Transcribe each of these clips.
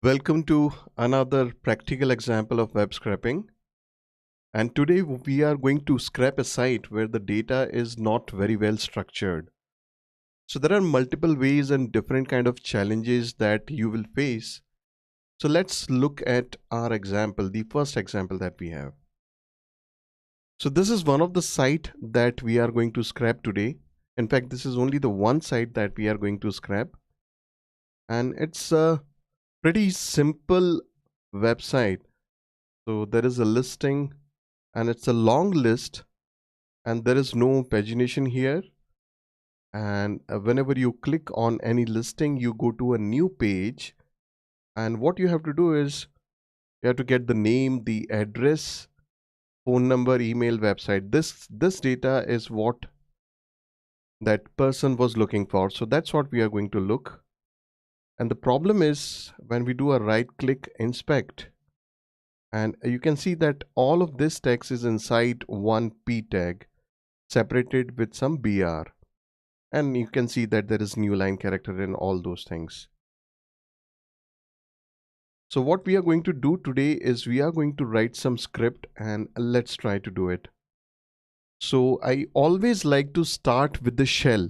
Welcome to another practical example of web scraping. And today we are going to scrape a site where the data is not very well structured. So there are multiple ways and different kind of challenges that you will face. So let's look at our example, the first example that we have. So this is one of the site that we are going to scrape today. In fact, this is only the one site that we are going to scrape. And it's a pretty simple website. So there is a listing and it's a long list and there is no pagination here. And whenever you click on any listing, you go to a new page. And what you have to do is you have to get the name, the address, phone number, email, website. This data is what that person was looking for. So that's what we are going to look. And the problem is when we do a right click inspect, and you can see that all of this text is inside one p tag separated with some br, and you can see that there is new line character and all those things. So what we are going to do today is we are going to write some script, and let's try to do it. So I always like to start with the shell.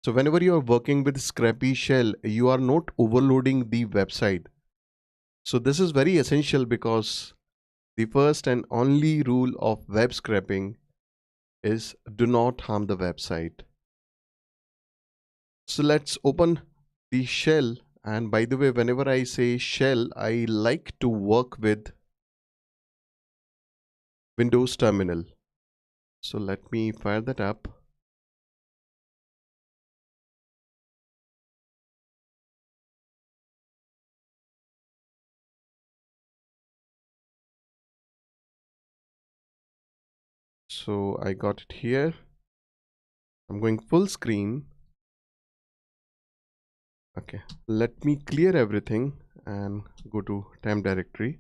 So whenever you are working with Scrapy shell, you are not overloading the website. So this is very essential because the first and only rule of web scraping is do not harm the website. So let's open the shell. And by the way, whenever I say shell, I like to work with Windows terminal. So let me fire that up. So I got it here. I'm going full screen. Okay, let me clear everything and go to temp directory.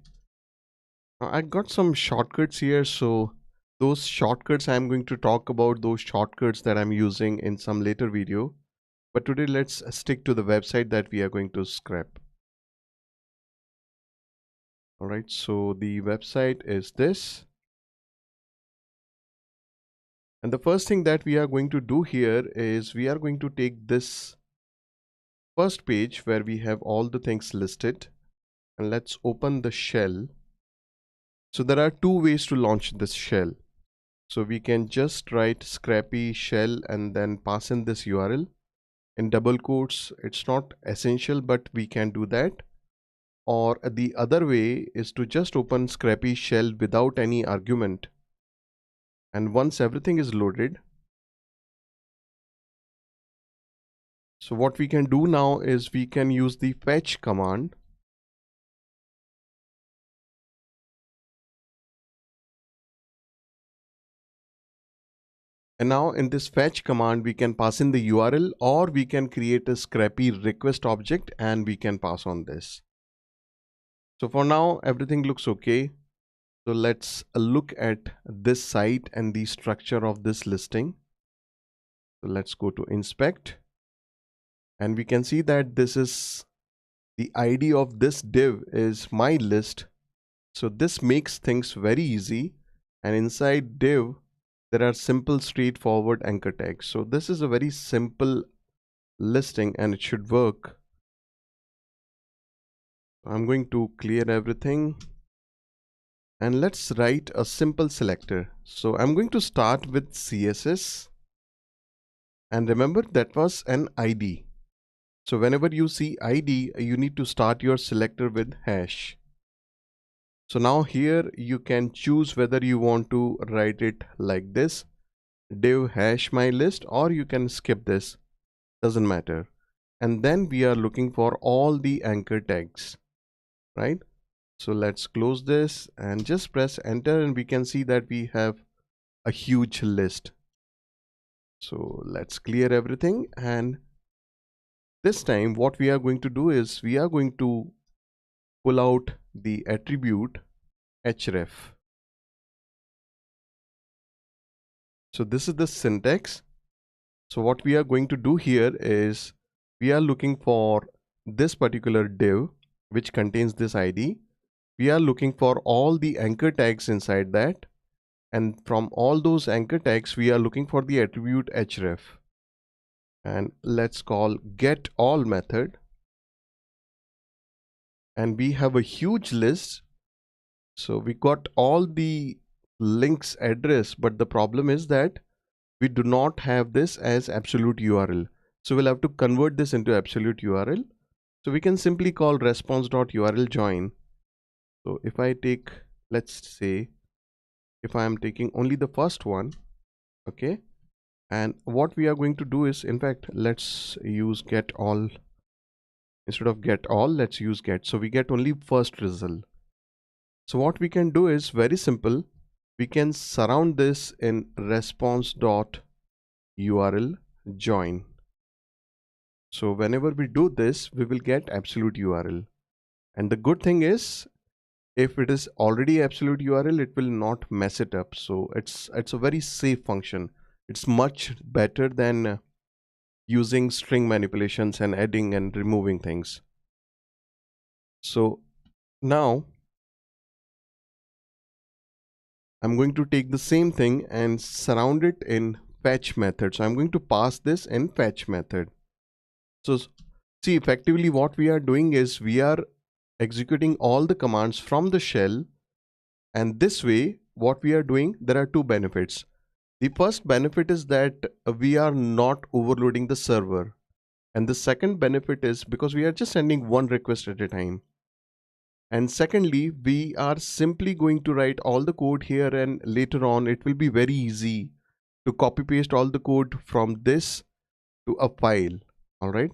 Now I got some shortcuts here, so those shortcuts I'm going to talk about those shortcuts that I'm using in some later video. But today let's stick to the website that we are going to scrap. Alright, so the website is this. And the first thing that we are going to do here is we are going to take this first page where we have all the things listed, and let's open the shell. So there are two ways to launch this shell. So we can just write Scrapy shell and then pass in this URL in double quotes. It's not essential, but we can do that. Or the other way is to just open Scrapy shell without any argument. And once everything is loaded, so what we can do now is we can use the fetch command. And now in this fetch command, we can pass in the URL, or we can create a Scrapy request object and we can pass on this. So for now, everything looks okay. So let's look at this site and the structure of this listing. So let's go to inspect, and we can see that this is the ID of this div is my list. So this makes things very easy, and inside div there are simple straightforward anchor tags. So this is a very simple listing and it should work. I'm going to clear everything and let's write a simple selector. So I'm going to start with CSS, and remember that was an ID. So whenever you see ID, you need to start your selector with hash. So now here you can choose whether you want to write it like this, div hash my list, or you can skip this, doesn't matter. And then we are looking for all the anchor tags, right? So let's close this and just press enter, and we can see that we have a huge list. So let's clear everything, and this time what we are going to do is we are going to pull out the attribute Href. So this is the syntax. So what we are going to do here is we are looking for this particular div which contains this ID. We are looking for all the anchor tags inside that, and from all those anchor tags we are looking for the attribute href, and let's call get all method, and we have a huge list. So we got all the links address, but the problem is that we do not have this as absolute URL. So we'll have to convert this into absolute URL. So we can simply call response.url join. So if I take, let's say, if I am taking only the first one, okay, and what we are going to do is, in fact, let's use get all. Instead of get all, let's use get. So we get only first result. So what we can do is very simple. We can surround this in response.url join. So whenever we do this, we will get absolute URL. And the good thing is, if it is already absolute URL, it will not mess it up. So it's a very safe function. It's much better than using string manipulations and adding and removing things. So now I'm going to take the same thing and surround it in fetch method. So I'm going to pass this in fetch method. So see, effectively what we are doing is we are executing all the commands from the shell, and this way what we are doing, there are two benefits. The first benefit is that we are not overloading the server, and the second benefit is because we are just sending one request at a time. And secondly, we are simply going to write all the code here, and later on it will be very easy to copy paste all the code from this to a file. All right.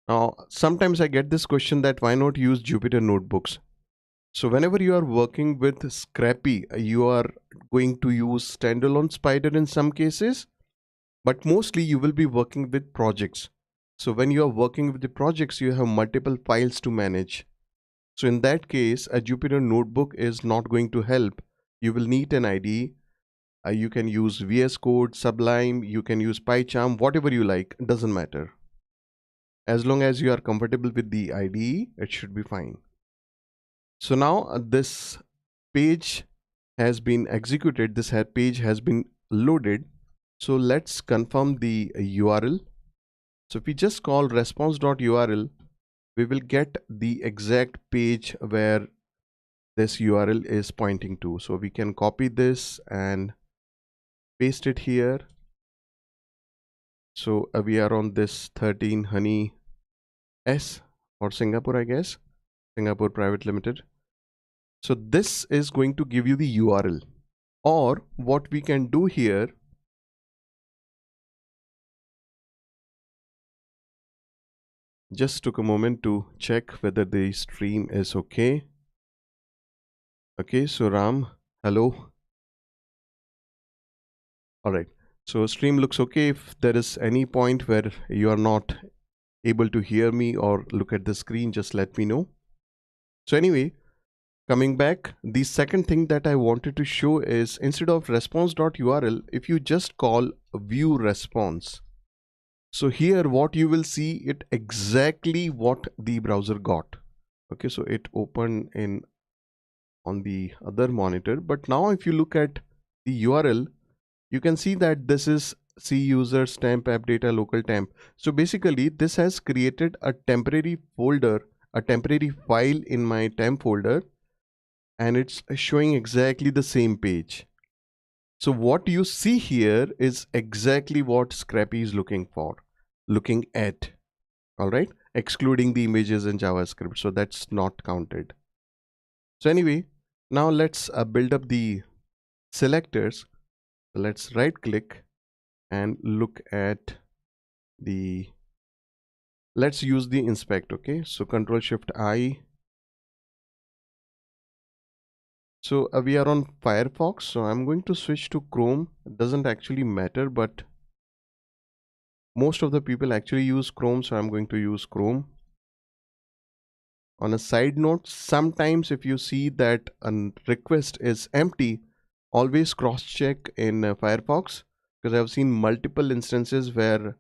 Now, sometimes I get this question that why not use Jupyter Notebooks? So whenever you are working with Scrapy, you are going to use standalone Spider in some cases, but mostly you will be working with projects. So when you are working with the projects, you have multiple files to manage. So in that case, a Jupyter Notebook is not going to help. You will need an IDE. You can use VS Code, Sublime, you can use PyCharm, whatever you like, it doesn't matter. As long as you are comfortable with the IDE, it should be fine. So now this page has been executed, this page has been loaded. So let's confirm the URL. So if we just call response.url, we will get the exact page where this URL is pointing to. So we can copy this and paste it here. So we are on this 13 Honey S or Singapore, I guess, Singapore Private Limited. So this is going to give you the URL. Or what we can do here, just took a moment to check whether the stream is okay. Okay, so Ram, hello. All right, so stream looks okay. If there is any point where you are not able to hear me or look at the screen, just let me know. So anyway, coming back, the second thing that I wanted to show is instead of response.url, if you just call view response. So here what you will see it exactly what the browser got. Okay, so it opened in on the other monitor, but now if you look at the URL, you can see that this is C users temp app data local temp. So basically this has created a temporary folder, a temporary file in my temp folder, and it's showing exactly the same page. So what you see here is exactly what Scrapy is looking at. All right, excluding the images in JavaScript. So that's not counted. So anyway, now let's build up the selectors. Let's right click and look at the, let's use the inspect. Okay, so Control Shift I. So we are on Firefox, so I'm going to switch to Chrome. It doesn't actually matter, but most of the people actually use Chrome, so I'm going to use Chrome. On a side note, sometimes if you see that a request is empty, always cross check in Firefox, because I've seen multiple instances where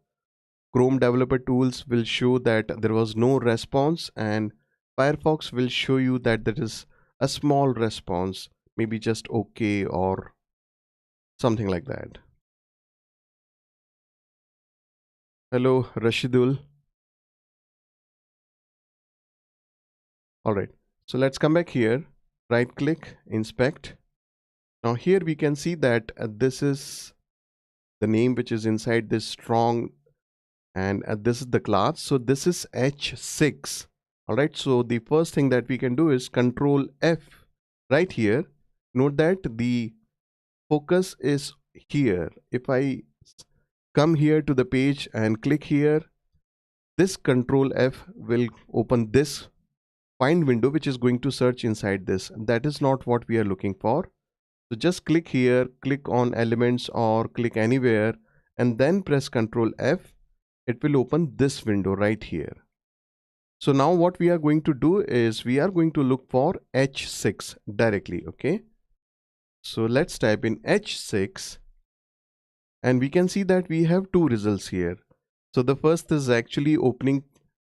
Chrome developer tools will show that there was no response, and Firefox will show you that there is a small response, maybe just okay or something like that. Hello, Rashidul. All right, so let's come back here, right click, inspect. Now here we can see that this is the name which is inside this strong, and this is the class. So this is H6. All right, so the first thing that we can do is Control F right here. Note that the focus is here. If I come here to the page and click here, this Control F will open this find window which is going to search inside this. That is not what we are looking for. So just click here, click on elements or click anywhere and then press Control F. It will open this window right here. So now what we are going to do is we are going to look for H6 directly. Okay. So let's type in H6 and we can see that we have two results here. So the first is actually opening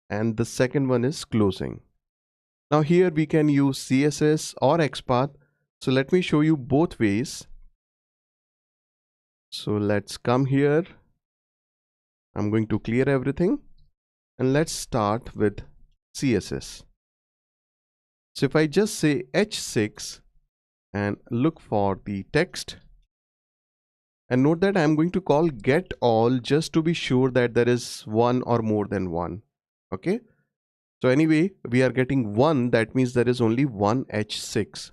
and the second one is closing. Now here we can use CSS or XPath. So let me show you both ways. So let's come here. I'm going to clear everything and let's start with CSS. So if I just say H6 and look for the text, and note that I'm going to call get all just to be sure that there is one or more than one. Okay. So anyway, we are getting one, that means there is only one H6.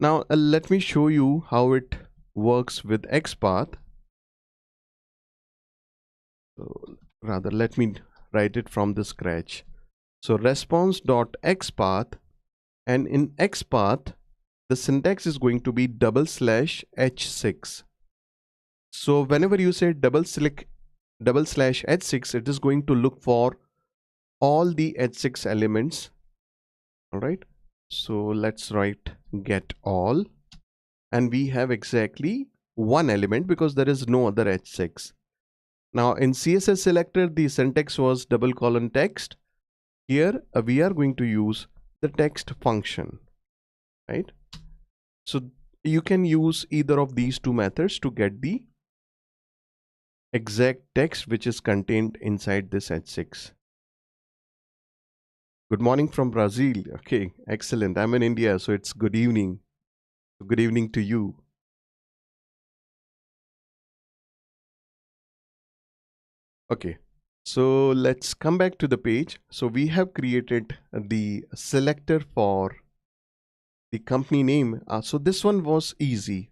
Now let me show you how it works with XPath. So rather, let me write it from the scratch. So response.xpath, and in XPath, the syntax is going to be /H6. So whenever you say /H6, it is going to look for all the H6 elements. All right. So let's write get all, and we have exactly one element because there is no other H6. Now in CSS selector, the syntax was :text. Here we are going to use the text function, right? So you can use either of these two methods to get the exact text which is contained inside this H6. Good morning from Brazil. Okay, excellent. I'm in India, so it's good evening. Good evening to you. Okay, so let's come back to the page. So we have created the selector for the company name. So this one was easy,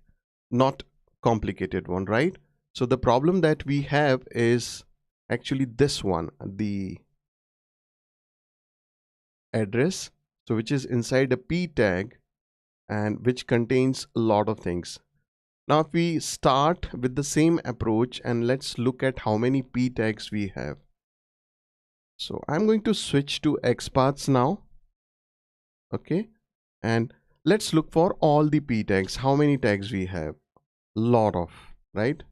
not complicated one, right? So the problem that we have is actually this one, the address, so which is inside a p tag and which contains a lot of things. Now if we start with the same approach and let's look at how many p tags we have. So I'm going to switch to XPaths now. Okay, and let's look for all the p tags. How many tags we have? Lot of, right?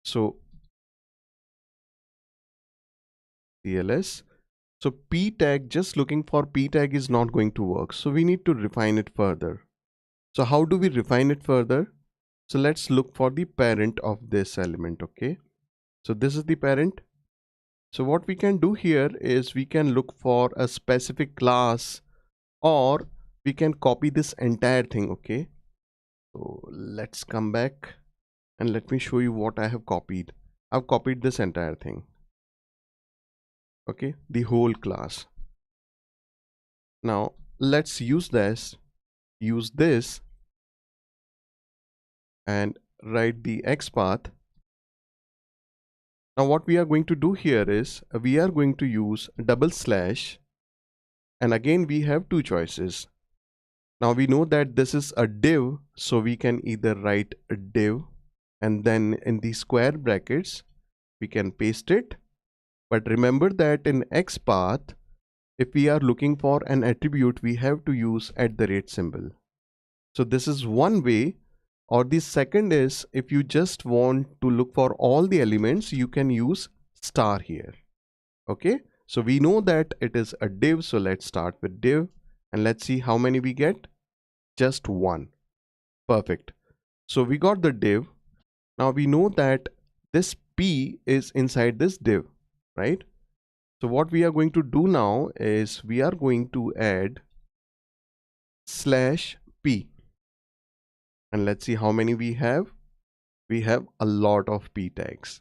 So CLS. So p tag, just looking for p tag is not going to work. So we need to refine it further. So how do we refine it further? So let's look for the parent of this element. Okay, so this is the parent. So what we can do here is we can look for a specific class, or we can copy this entire thing. Okay, so let's come back and let me show you what I have copied. I've copied this entire thing. Okay, the whole class. Now let's use this and write the XPath. Now what we are going to do here is we are going to use /, and again we have two choices. Now we know that this is a div, so we can either write a div and then in the square brackets we can paste it. But remember that in XPath, if we are looking for an attribute, we have to use @ symbol. So this is one way. Or the second is, if you just want to look for all the elements, you can use star here. Okay, so we know that it is a div, so let's start with div and let's see how many we get. Just one. Perfect. So we got the div. Now we know that this p is inside this div, right? So what we are going to do now is we are going to add /p and let's see how many we have. We have a lot of p tags.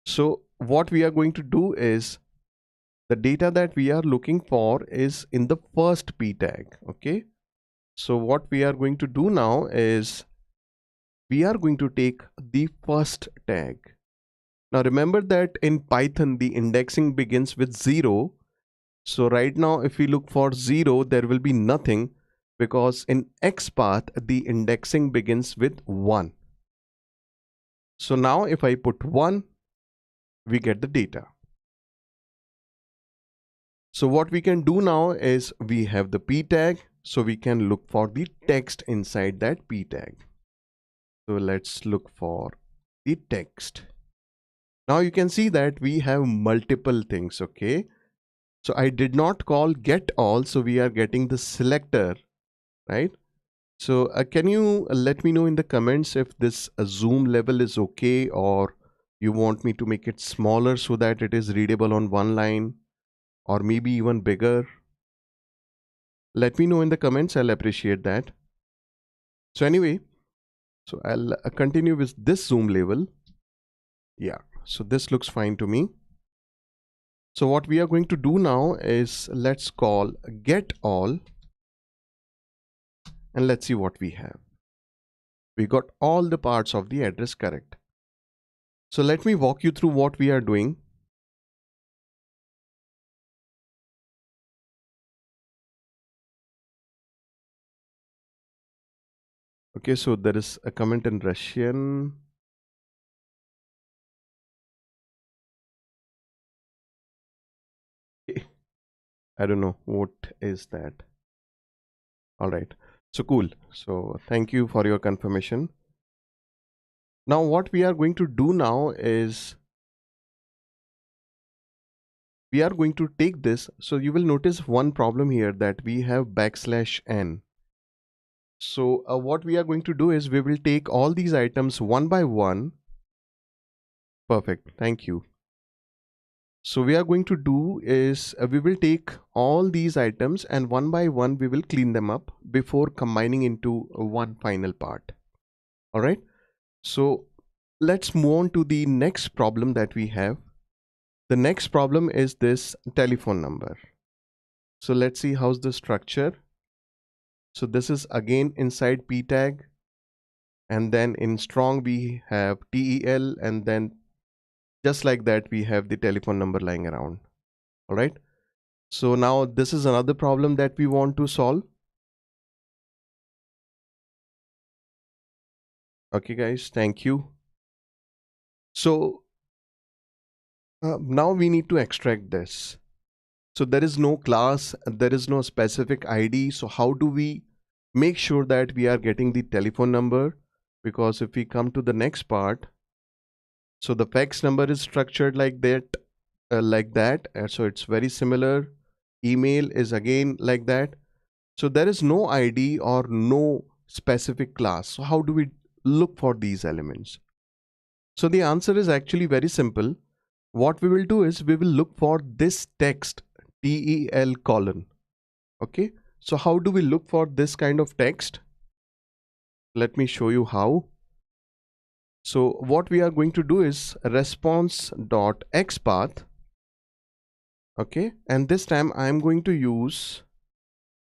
So what we are going to do is the data that we are looking for is in the first p tag. Okay, so what we are going to do now is we are going to take the first tag. Now remember that in Python the indexing begins with 0. So right now if we look for 0, there will be nothing, because in XPATH the indexing begins with 1. So now if I put 1, we get the data. So what we can do now is we have the p tag, so we can look for the text inside that p tag. So let's look for the text. Now you can see that we have multiple things. Okay, so I did not call get all, so we are getting the selector, right? So can you let me know in the comments if this zoom level is okay, or you want me to make it smaller so that it is readable on one line, or maybe even bigger? Let me know in the comments, I'll appreciate that. So anyway, so I'll continue with this zoom level. Yeah, so this looks fine to me. So what we are going to do now is let's call get all and let's see what we have. We got all the parts of the address correct. So let me walk you through what we are doing. Okay, so there is a comment in Russian. I don't know what is that. All right, so cool. So thank you for your confirmation. Now what we are going to do now is we are going to take this. So you will notice one problem here, that we have \n. So what we are going to do is we will take all these items one by one. Perfect, thank you. So we are going to do is we will take all these items and one by one we will clean them up before combining into one final part. All right, so let's move on to the next problem that we have. The next problem is this telephone number. So let's see how's the structure. So this is again inside p tag, and then in strong we have tel, and then just like that we have the telephone number lying around. All right, so now this is another problem that we want to solve. Okay guys, thank you. So now we need to extract this. So there is no class, there is no specific ID. So how do we make sure that we are getting the telephone number? Because if we come to the next part, so the fax number is structured like that, so it's very similar. Email is again like that. So there is no ID or no specific class. So how do we look for these elements? So the answer is actually very simple. What we will do is we will look for this text, tel colon. Okay, so how do we look for this kind of text? Let me show you how. So what we are going to do is response.xpath. Okay, and this time I am going to use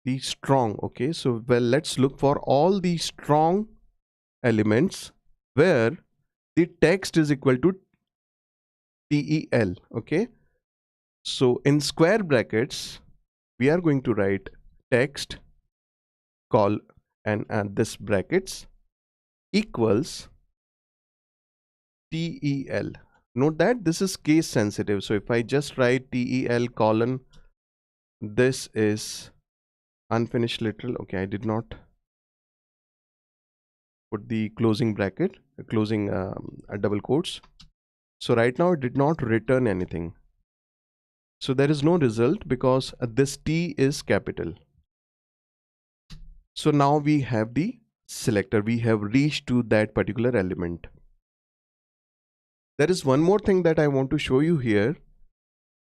the strong. Okay, so well, let's look for all the strong elements where the text is equal to tel. Okay, so in square brackets we are going to write text call and this brackets equals tel. Note that this is case sensitive, so if I just write tel colon, this is unfinished literal. Okay, I did not put the closing bracket, closing double quotes. So right now it did not return anything. So there is no result because this T is capital. So now we have the selector. We have reached to that particular element. There is one more thing that I want to show you here.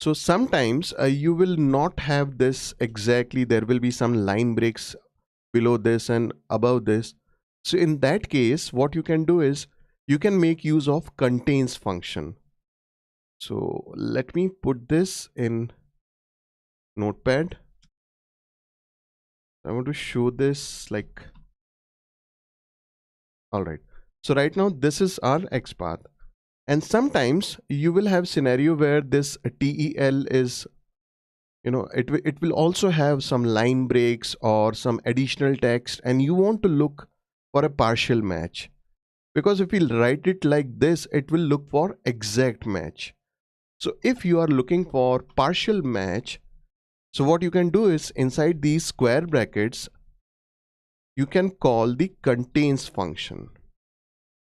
So sometimes you will not have this exactly. There will be some line breaks below this and above this. So in that case, what you can do is you can make use of contains function. So let me put this in Notepad. I want to show this like, all right. So right now this is our XPath. And sometimes you will have scenario where this TEL is, it will also have some line breaks or some additional text, and you want to look for a partial match. Because if we write it like this, it will look for exact match. So if you are looking for partial match, so what you can do is inside these square brackets, you can call the contains function.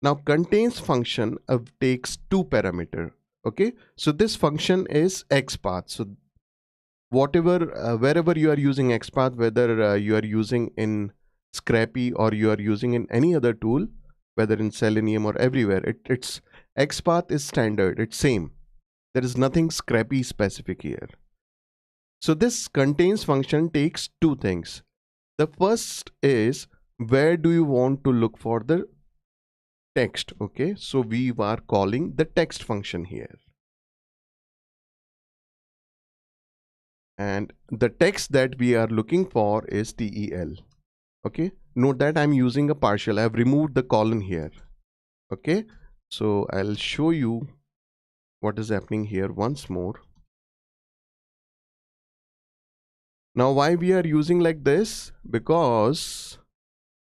Now contains function takes two parameter. Okay, so this function is XPath. So whatever, wherever you are using XPath, whether you are using in Scrapy or you are using in any other tool, whether in Selenium or everywhere, it's XPath is standard, it's same. There is nothing Scrapy specific here. So this contains function takes two things. The first is where do you want to look for the text. Okay, so we are calling the text function here. And the text that we are looking for is TEL. Okay, note that I'm using a partial. I've removed the colon here. Okay, so I'll show you what is happening here once more. Now why we are using like this? Because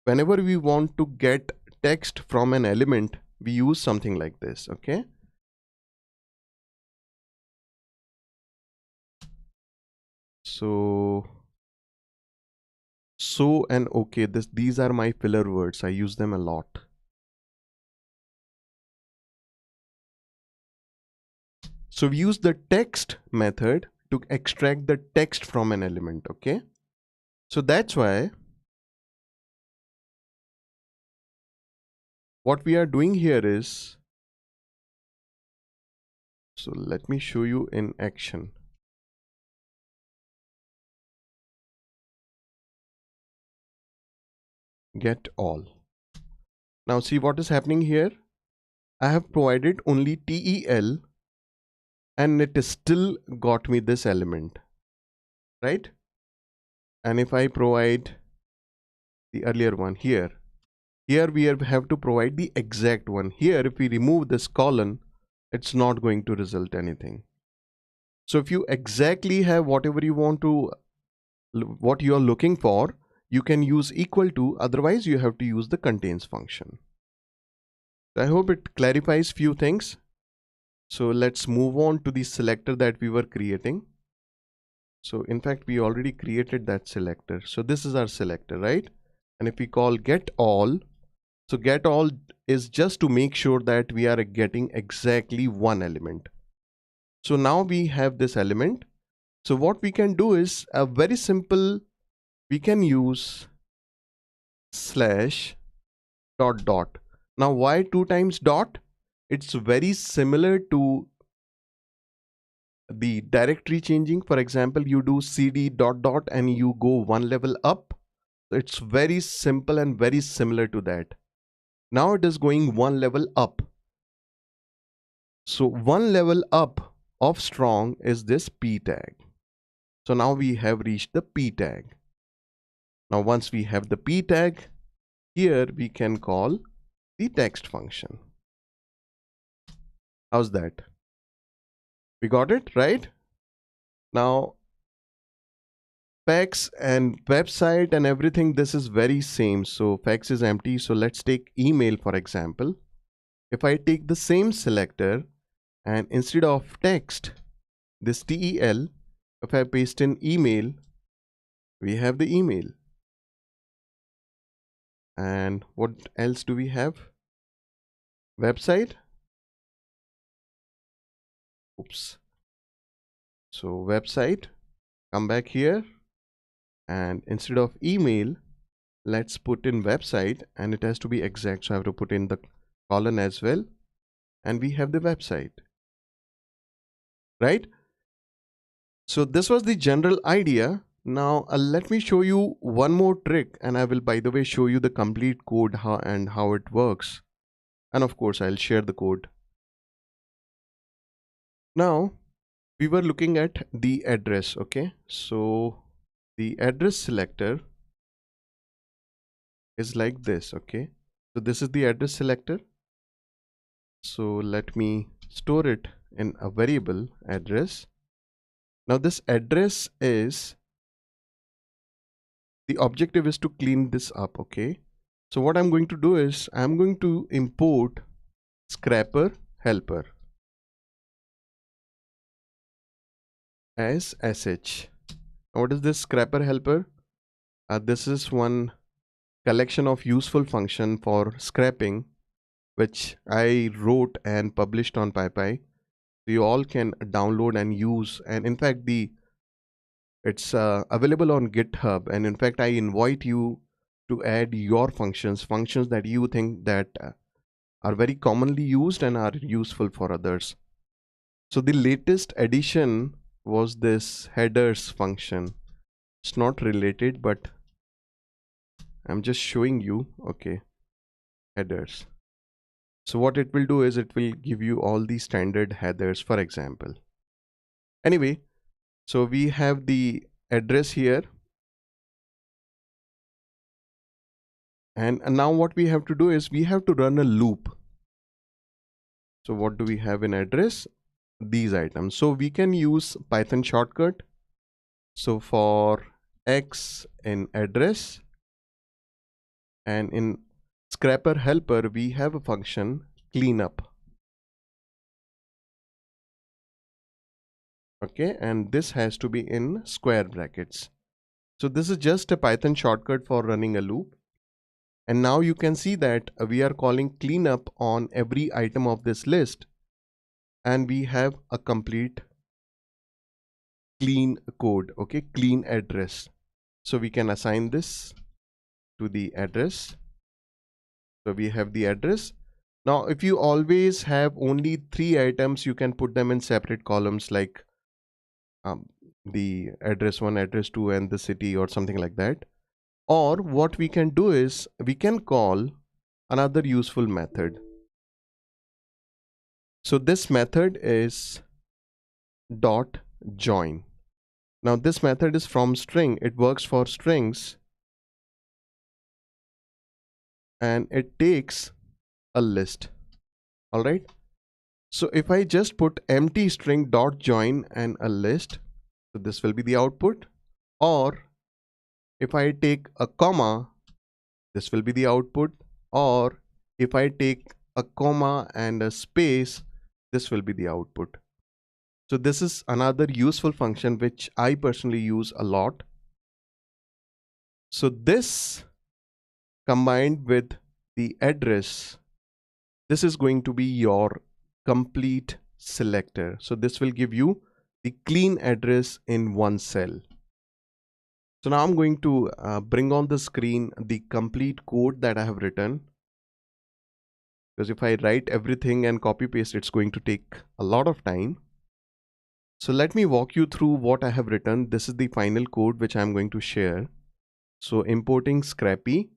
whenever we want to get text from an element, we use something like this. Okay, so and okay, these are my filler words. I use them a lot. So we use the text method to extract the text from an element. Okay, so that's why what we are doing here is, so let me show you in action. Get all. Now see what is happening here. I have provided only TEL and it still got me this element, right? And if I provide the earlier one here we have to provide the exact one. Here if we remove this colon, it's not going to result anything. So if you exactly have whatever you want to, what you are looking for, you can use equal to, otherwise you have to use the contains function. I hope it clarifies few things. So let's move on to the selector that we were creating. So in fact, we already created that selector. So this is our selector, right? And if we call get all, so get all is just to make sure that we are getting exactly one element. So now we have this element. So what we can do is a very simple, we can use slash dot dot. Now why 2 times dot? It's very similar to the directory changing. For example, you do cd dot dot and you go one level up. It's very simple and very similar to that. Now it is going one level up. So one level up of strong is this p tag. So now we have reached the p tag. Now once we have the p tag, here we can call the text function. How's that? We got it, right? Now fax and website and everything, this is very same. So fax is empty. So let's take email for example. If I take the same selector and instead of text, this TEL, if I paste in email, we have the email. And what else do we have? Website. Oops. So website, come back here, and instead of email, let's put in website, and it has to be exact. So I have to put in the colon as well, and we have the website, right? So this was the general idea. Now let me show you one more trick, and I will, by the way, show you the complete code how it works. And of course, I'll share the code. Now we were looking at the address. Okay, so the address selector is like this. Okay, so this is the address selector. So let me store it in a variable address. Now this address is, the objective is to clean this up. Okay, so what I'm going to do is I'm going to import scrapper helper as sh. What is this scrapper helper? This is one collection of useful function for scraping, which I wrote and published on PyPy. You all can download and use, and in fact it's available on GitHub, and in fact I invite you to add your functions that you think that are very commonly used and are useful for others. So the latest addition was this headers function. It's not related, but I'm just showing you. Okay, headers. So what it will do is it will give you all the standard headers, for example. Anyway, so we have the address here, and now what we have to do is we have to run a loop. So what do we have in address? These items. So we can use Python shortcut. So for x in address, and in scrapper helper we have a function cleanup. Okay, and this has to be in square brackets. So this is just a Python shortcut for running a loop. And now you can see that we are calling cleanup on every item of this list, and we have a complete clean code. Okay, clean address. So we can assign this to the address. So we have the address. Now if you always have only 3 items, you can put them in separate columns, like the address 1, address 2, and the city, or something like that. Or what we can do is we can call another useful method. So this method is dot join. Now this method is from string. It works for strings, and it takes a list. All right. So if I just put empty string dot join and a list, so this will be the output. Or if I take a comma, this will be the output. Or if I take a comma and a space, this will be the output. So this is another useful function which I personally use a lot. So this combined with the address, this is going to be your complete selector. So this will give you the clean address in one cell. So now I'm going to bring on the screen the complete code that I have written, because if I write everything and copy paste, it's going to take a lot of time. So let me walk you through what I have written. This is the final code which I'm going to share. So importing Scrapy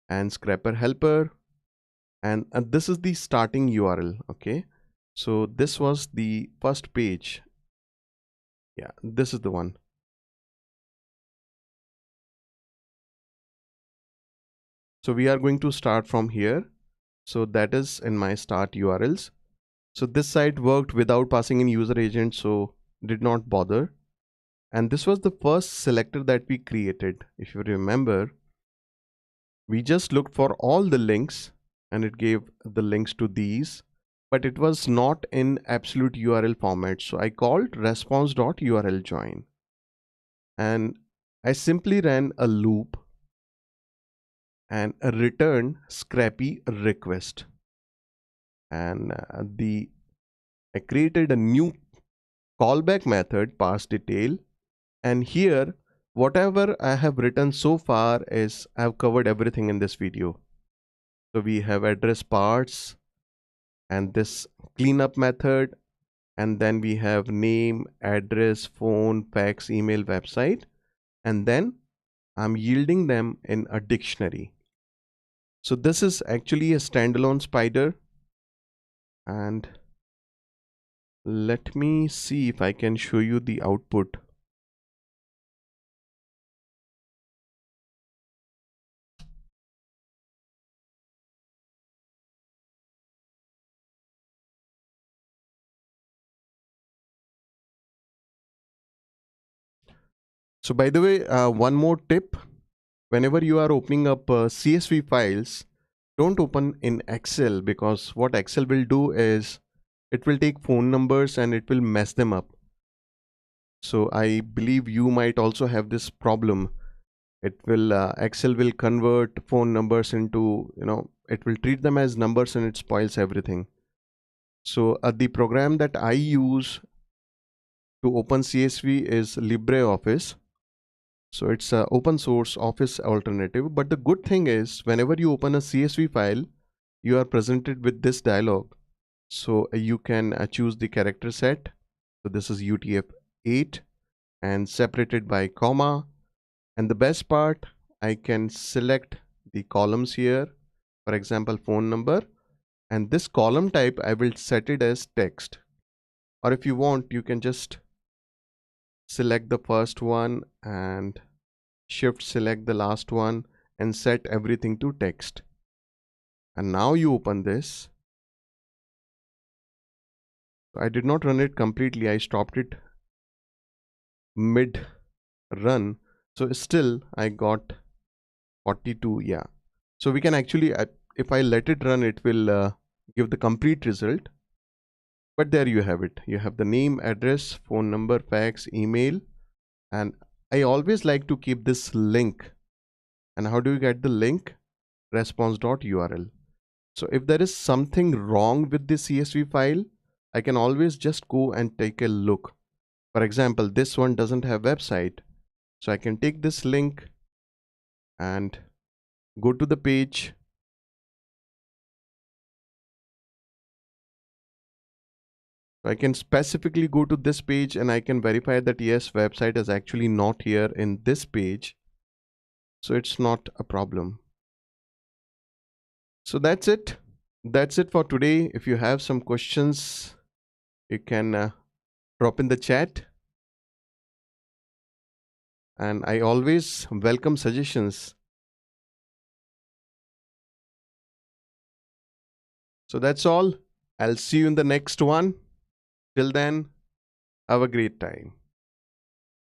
and scrapper helper, and this is the starting URL. Okay, so this was the first page. Yeah, this is the one. So we are going to start from here. So that is in my start URLs. So this site worked without passing in user agent, so did not bother. And this was the first selector that we created. If you remember, we just looked for all the links and it gave the links to these, but it was not in absolute URL format. So I called response.url join, and I simply ran a loop and return Scrapy request. And I created a new callback method parse detail, and here whatever I have written so far is I've covered everything in this video. So we have address parts and this cleanup method, and then we have name, address, phone, fax, email, website, and then I'm yielding them in a dictionary. So this is actually a standalone spider, and let me see if I can show you the output. So by the way, one more tip: whenever you are opening up CSV files, don't open in Excel, because what Excel will do is it will take phone numbers and it will mess them up. So I believe you might also have this problem. It will Excel will convert phone numbers into, it will treat them as numbers and it spoils everything. So the program that I use to open CSV is LibreOffice. So it's an open source Office alternative. But the good thing is, whenever you open a CSV file, you are presented with this dialog. So you can choose the character set. So this is UTF-8 and separated by comma. And the best part, I can select the columns here, for example, phone number, and this column type, I will set it as text. Or if you want, you can just select the first one and shift select the last one and set everything to text. And now you open this. I did not run it completely. I stopped it mid run. So still I got 42. Yeah. So we can actually, if I let it run, it will give the complete result. But there you have it. You have the name, address, phone number, fax, email. And I always like to keep this link. And how do you get the link? Response.url. So if there is something wrong with this CSV file, I can always just go and take a look. For example, this one doesn't have website. So I can take this link and go to the page. So I can specifically go to this page and I can verify that yes, website is actually not here in this page. So it's not a problem. So that's it. That's it for today. If you have some questions, you can drop in the chat. And I always welcome suggestions. So that's all. I'll see you in the next one. Till then, have a great time.